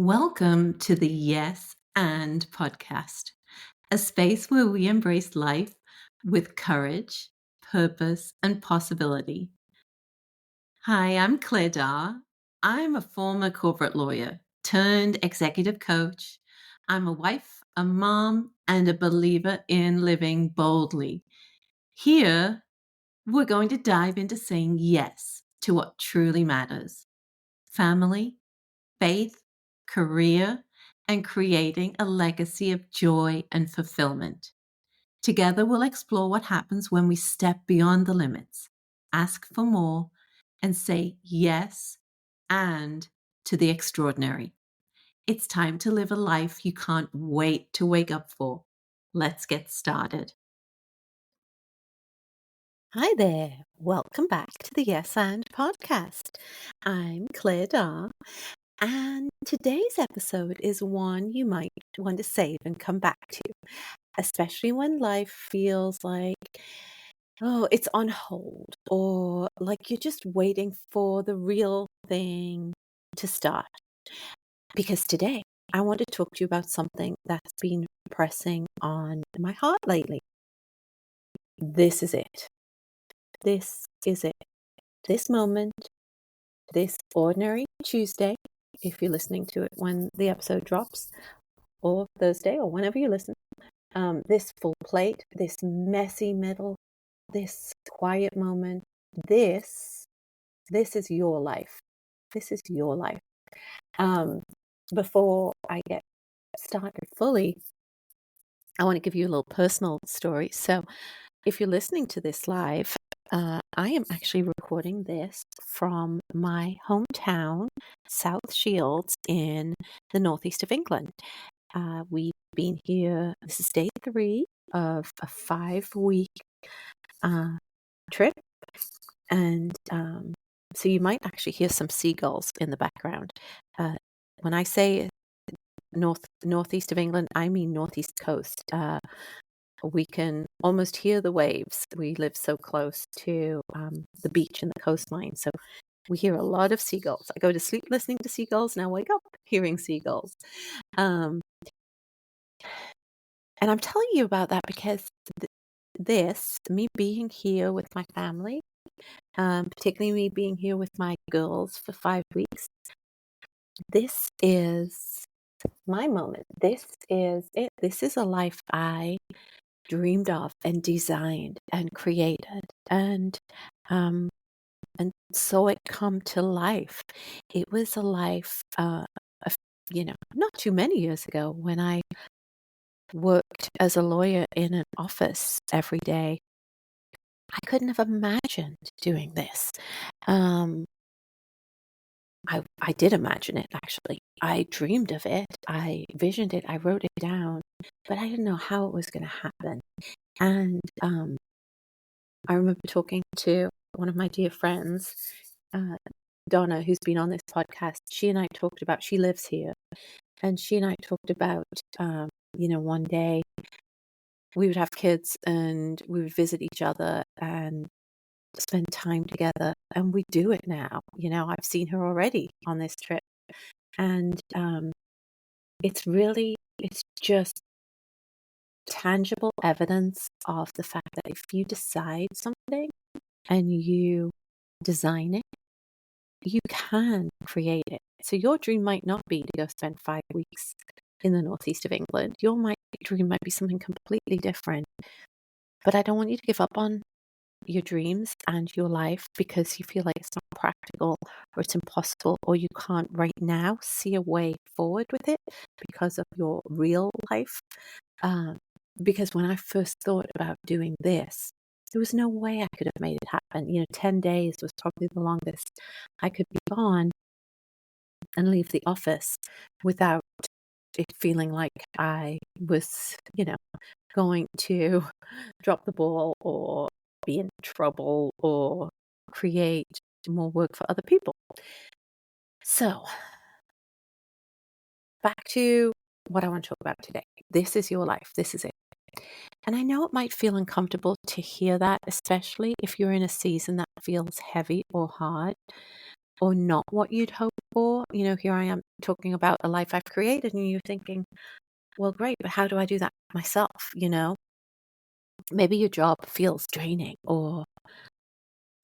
Welcome to the Yes and podcast, a space where we embrace life with courage, purpose, and possibility. Hi, I'm Claire Dar. I'm a former corporate lawyer turned executive coach. I'm a wife, a mom, and a believer in living boldly. Here, we're going to dive into saying yes to what truly matters: family, faith, career, and creating a legacy of joy and fulfillment. Together, we'll explore what happens when we step beyond the limits, ask for more, and say yes and to the extraordinary. It's time to live a life you can't wait to wake up for. Let's get started. Hi there. Welcome back to the Yes and podcast. I'm Claire Dar. And today's episode is one you might want to save and come back to, especially when life feels like, oh, it's on hold, or like you're just waiting for the real thing to start. Because today, I want to talk to you about something that's been pressing on my heart lately. This is it. This is it. This moment, this ordinary Tuesday, if you're listening to it when the episode drops, or Thursday, or whenever you listen, this full plate, this messy middle, this quiet moment, this is your life. This is your life. Before I get started fully, I want to give you a little personal story. So if you're listening to this live, I am actually recording this from my hometown, South Shields, in the northeast of England. We've been here, this is day 3 of a 5-week trip. And so you might actually hear some seagulls in the background. When I say northeast of England, I mean northeast coast. We can almost hear the waves. We live so close to the beach and the coastline. So we hear a lot of seagulls. I go to sleep listening to seagulls, and I wake up hearing seagulls. And I'm telling you about that because me being here with my family, particularly me being here with my girls for 5 weeks, this is my moment. This is it. This is a life I dreamed of and designed and created, and saw it come to life. It was a life, not too many years ago when I worked as a lawyer in an office every day. I couldn't have imagined doing this. I did imagine it, actually. I dreamed of it. I visioned it. I wrote it down, but I didn't know how it was going to happen. And I remember talking to one of my dear friends, Donna, who's been on this podcast. She and I talked about, she lives here, and she and I talked about, one day we would have kids and we would visit each other and spend time together, and we do it now. I've seen her already on this trip, and it's just tangible evidence of the fact that if you decide something and you design it, you can create it. So your dream might not be to go spend 5 weeks in the northeast of England. Your dream might be something completely different. But I don't want you to give up on your dreams and your life because you feel like it's not practical or it's impossible or you can't right now see a way forward with it because of your real life. Because when I first thought about doing this, there was no way I could have made it happen. 10 days was probably the longest I could be gone and leave the office without it feeling like I was, going to drop the ball or be in trouble or create more work for other people. So, back to what I want to talk about today. This is your life. This is it. And I know it might feel uncomfortable to hear that, especially if you're in a season that feels heavy or hard. or not what you'd hoped for. Here I am talking about a life I've created, and you're thinking, well, great, but how do I do that myself? Maybe your job feels draining, or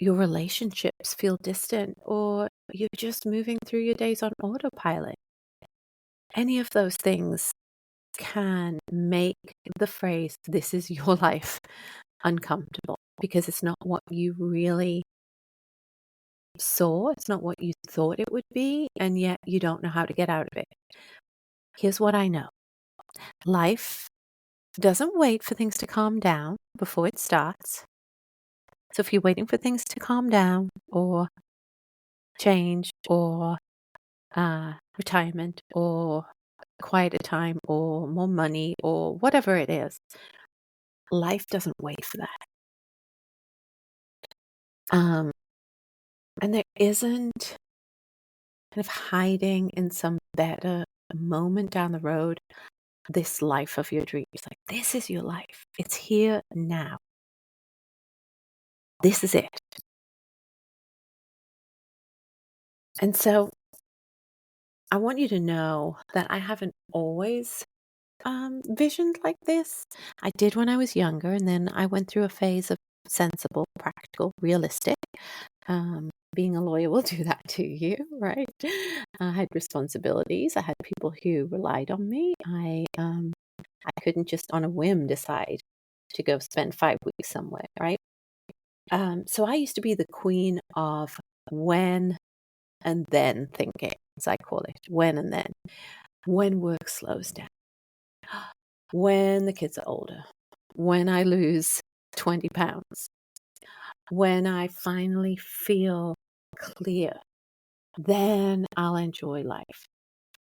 your relationships feel distant, or you're just moving through your days on autopilot. Any of those things can make the phrase, "this is your life," uncomfortable, because it's not what you really saw. It's not what you thought it would be, and yet you don't know how to get out of it. Here's what I know. Life doesn't wait for things to calm down before it starts. So if you're waiting for things to calm down, or change, or retirement, or quieter time, or more money, or whatever it is, life doesn't wait for that. And there isn't kind of hiding in some better moment down the road this life of your dreams. Like, this is your life. It's here now. This is it. And so I want you to know that I haven't always visioned like this. I did when I was younger, and then I went through a phase of sensible, practical, realistic. Being a lawyer will do that to you, right? I had responsibilities. I had people who relied on me. I couldn't just on a whim decide to go spend 5 weeks somewhere, right? So I used to be the queen of when and then thinking, as I call it, when and then. When work slows down, when the kids are older, when I lose 20 pounds, when I finally feel clear, then I'll enjoy life.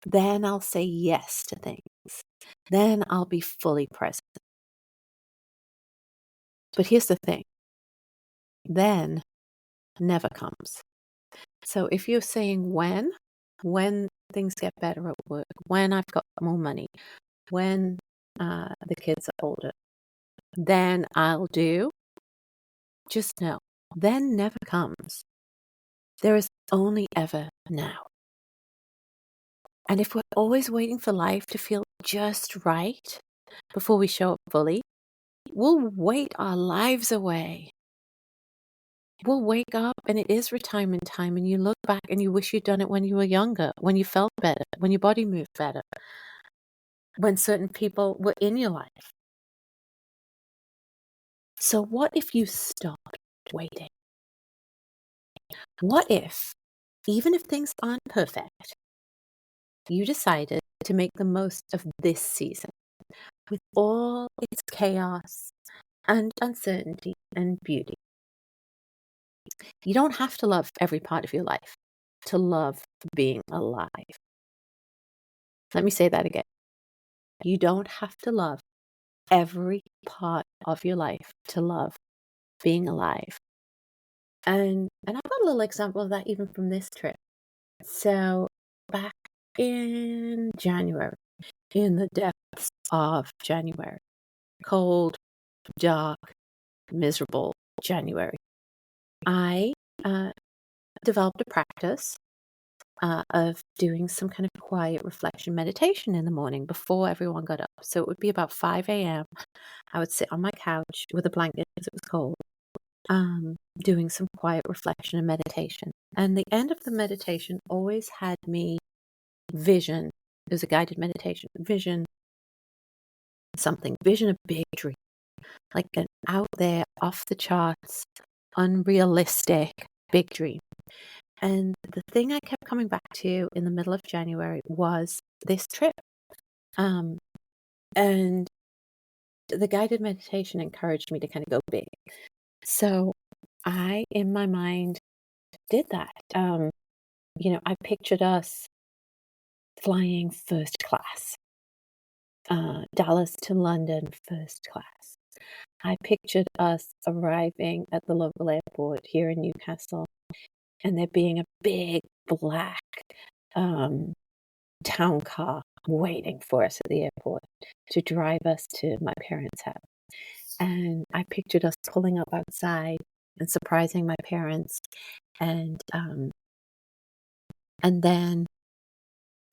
Then I'll say yes to things. Then I'll be fully present. But here's the thing. Then never comes. So if you're saying when things get better at work, when I've got more money, when the kids are older, then I'll do, just know, then never comes. There is only ever now. And if we're always waiting for life to feel just right before we show up fully, we'll wait our lives away. We'll wake up and it is retirement time, and you look back and you wish you'd done it when you were younger, when you felt better, when your body moved better, when certain people were in your life. So what if you stopped waiting? What if, even if things aren't perfect, you decided to make the most of this season with all its chaos and uncertainty and beauty? You don't have to love every part of your life to love being alive. Let me say that again. You don't have to love every part of your life to love being alive. And I've got a little example of that even from this trip. So back in January, in the depths of January, cold, dark, miserable January, I developed a practice of doing some kind of quiet reflection meditation in the morning before everyone got up. So it would be about 5 a.m. I would sit on my couch with a blanket because it was cold, doing some quiet reflection and meditation. And the end of the meditation always had me vision. It was a guided meditation. Vision something. Vision a big dream, like an out there, off the charts, unrealistic big dream. And the thing I kept coming back to in the middle of January was this trip. And the guided meditation encouraged me to kind of go big. So I, in my mind, did that. I pictured us flying first class, Dallas to London first class. I pictured us arriving at the local airport here in Newcastle, and there being a big black town car waiting for us at the airport to drive us to my parents' house. And I pictured us pulling up outside and surprising my parents, and And then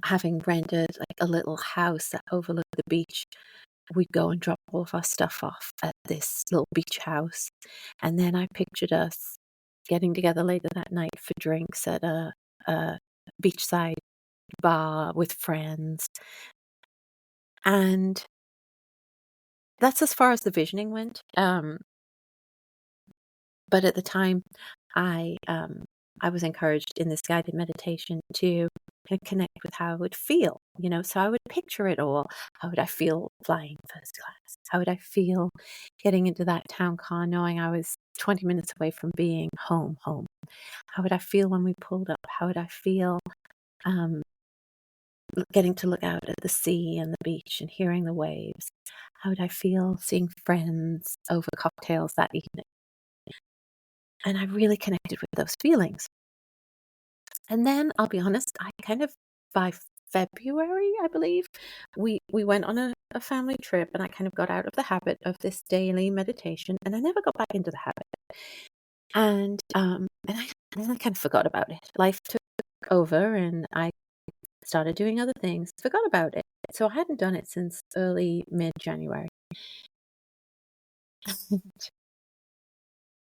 having rented like a little house that overlooked the beach, we'd go and drop all of our stuff off at this little beach house. And then I pictured us getting together later that night for drinks at a beachside bar with friends. And that's as far as the visioning went. But at the time, I was encouraged in this guided meditation to kind of connect with how I would feel, so I would picture it all. How would I feel flying first class? How would I feel getting into that town car knowing I was 20 minutes away from being home? How would I feel when we pulled up? How would I feel um, getting to look out at the sea and the beach and hearing the waves? How would I feel seeing friends over cocktails that evening? And I really connected with those feelings. And then I'll be honest, I kind of, by February, I believe, we went on a family trip, and I kind of got out of the habit of this daily meditation, and I never got back into the habit. And I kind of forgot about it. Life took over, and I started doing other things, forgot about it. So I hadn't done it since early mid-January.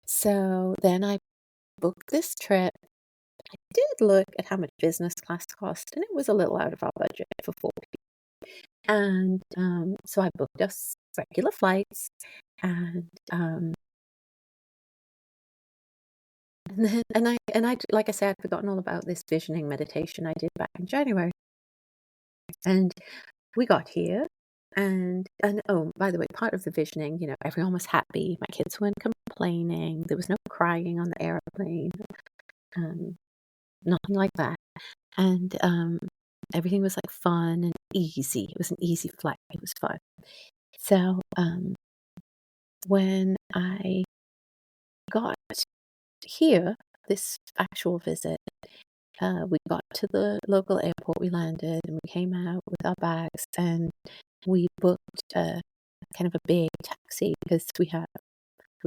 So then I booked this trip. I did look at how much business class cost, and it was a little out of our budget for 4 people. And so I booked us regular flights, and I like I said, I'd forgotten all about this visioning meditation I did back in January. And we got here, and oh, by the way, part of the visioning, everyone was happy. My kids weren't complaining. There was no crying on the airplane. Nothing like that. And everything was like fun and easy. It was an easy flight. It was fun. So when I got here, this actual visit, we got to the local airport, we landed, and we came out with our bags, and we booked kind of a big taxi because we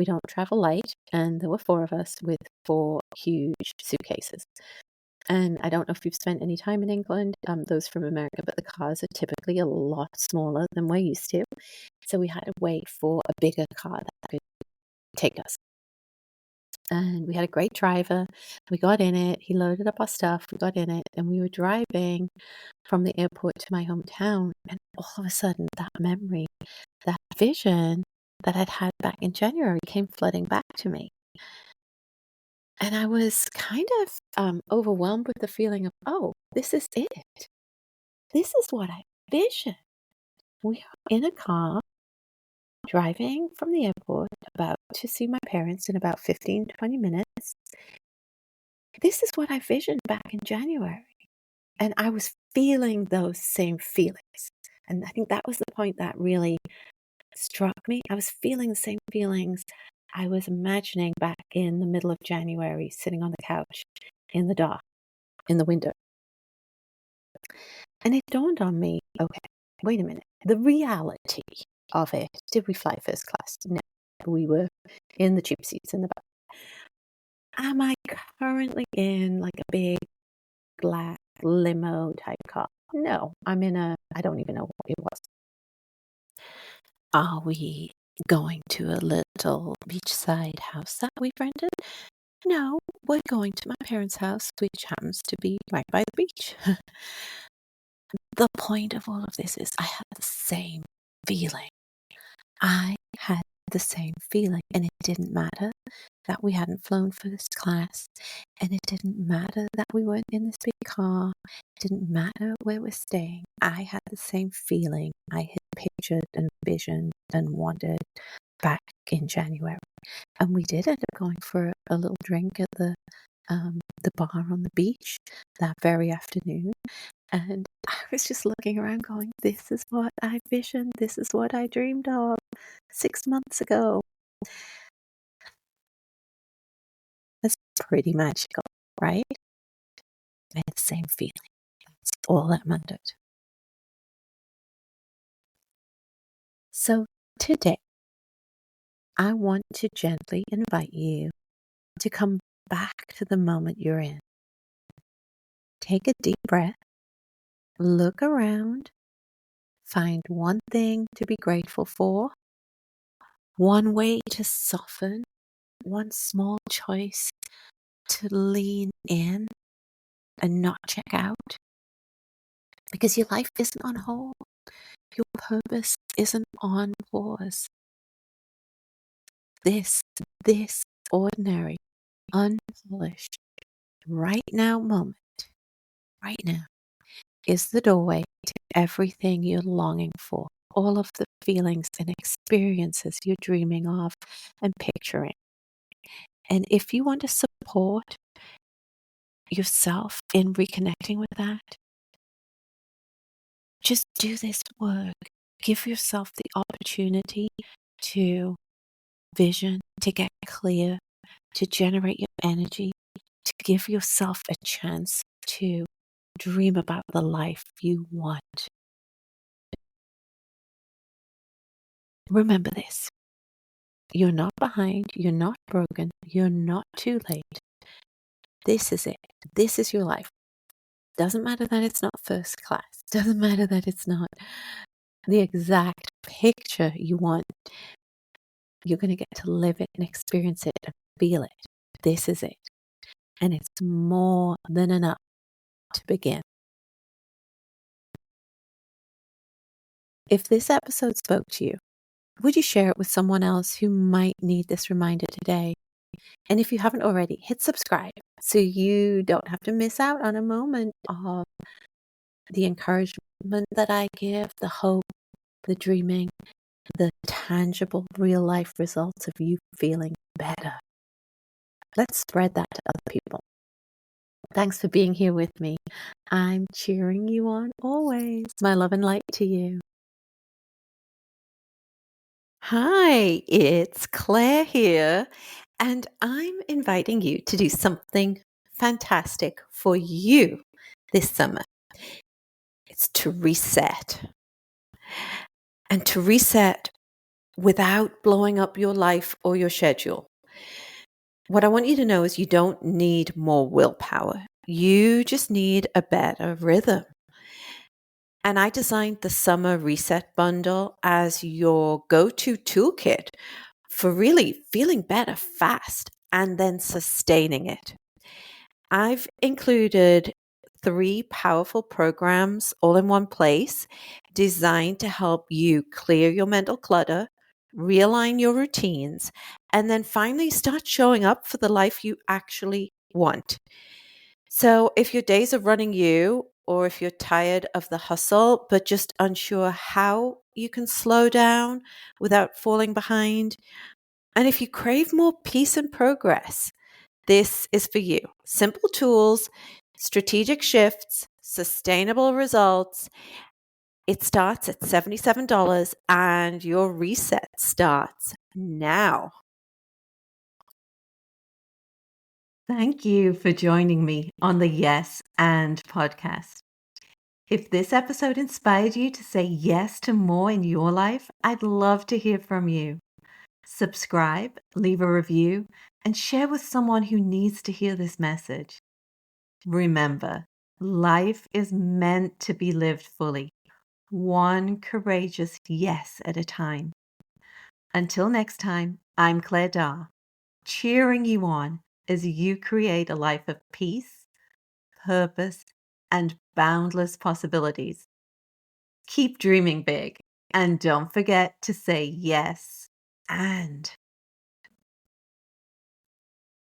don't travel light, and there were 4 of us with 4 huge suitcases. And I don't know if you've spent any time in England, those from America, but the cars are typically a lot smaller than we're used to. So we had to wait for a bigger car that could take us. And we had a great driver. We got in it. He loaded up our stuff. We got in it. And we were driving from the airport to my hometown. And all of a sudden, that memory, that vision that I'd had back in January came flooding back to me. And I was kind of overwhelmed with the feeling of, oh, this is it. This is what I visioned. We are in a car driving from the airport about to see my parents in about 15, 20 minutes. This is what I visioned back in January. And I was feeling those same feelings. And I think that was the point that really struck me. I was feeling the same feelings I was imagining back in the middle of January, sitting on the couch in the dark, in the window. And it dawned on me, okay, wait a minute. The reality of it, did we fly first class? No, we were in the cheap seats in the back. Am I currently in like a big black limo type car? No, I'm in I don't even know what it was. Are we going to a little beachside house that we rented? No, we're going to my parents' house, which happens to be right by the beach. The point of all of this is I had the same feeling. I had the same feeling, and it didn't matter that we hadn't flown first class, and it didn't matter that we weren't in this big car. It didn't matter where we're staying. I had the same feeling I had pictured and visioned and wanted back in January. And we did end up going for a little drink at the bar on the beach that very afternoon. And I was just looking around going, this is what I visioned. This is what I dreamed of 6 months ago. That's pretty magical, right? I had the same feeling. That's all that mattered. So today, I want to gently invite you to come back to the moment you're in. take a deep breath, look around, find one thing to be grateful for, one way to soften, one small choice to lean in and not check out. Because your life isn't on hold. Your purpose isn't on pause. This ordinary, unpolished, right now moment, right now, is the doorway to everything you're longing for, all of the feelings and experiences you're dreaming of and picturing. And if you want to support yourself in reconnecting with that, just do this work. Give yourself the opportunity to vision, to get clear, to generate your energy, to give yourself a chance to dream about the life you want. Remember this. You're not behind. You're not broken. You're not too late. This is it. This is your life. Doesn't matter that it's not first class. Doesn't matter that it's not the exact picture you want. You're going to get to live it and experience it and feel it. This is it. And it's more than enough to begin. If this episode spoke to you, would you share it with someone else who might need this reminder today? And if you haven't already, hit subscribe so you don't have to miss out on a moment of the encouragement that I give, the hope, the dreaming, the tangible real life results of you feeling better. Let's spread that to other people. Thanks for being here with me. I'm cheering you on always. My love and light to you. Hi, it's Claire here, and I'm inviting you to do something fantastic for you this summer. It's to reset. And to reset without blowing up your life or your schedule. What I want you to know is you don't need more willpower. You just need a better rhythm. And I designed the Summer Reset Bundle as your go-to toolkit for really feeling better fast and then sustaining it. I've included 3 powerful programs all in one place designed to help you clear your mental clutter, realign your routines, and then finally start showing up for the life you actually want. So if your days are running you, or if you're tired of the hustle, but just unsure how you can slow down without falling behind, and if you crave more peace and progress, this is for you. Simple tools, strategic shifts, sustainable results. It starts at $77 and your reset starts now. Thank you for joining me on the Yes and podcast. If this episode inspired you to say yes to more in your life, I'd love to hear from you. Subscribe, leave a review, and share with someone who needs to hear this message. Remember, life is meant to be lived fully, one courageous yes at a time. Until next time, I'm Claire Daw, cheering you on as you create a life of peace, purpose, and boundless possibilities. Keep dreaming big, and don't forget to say yes and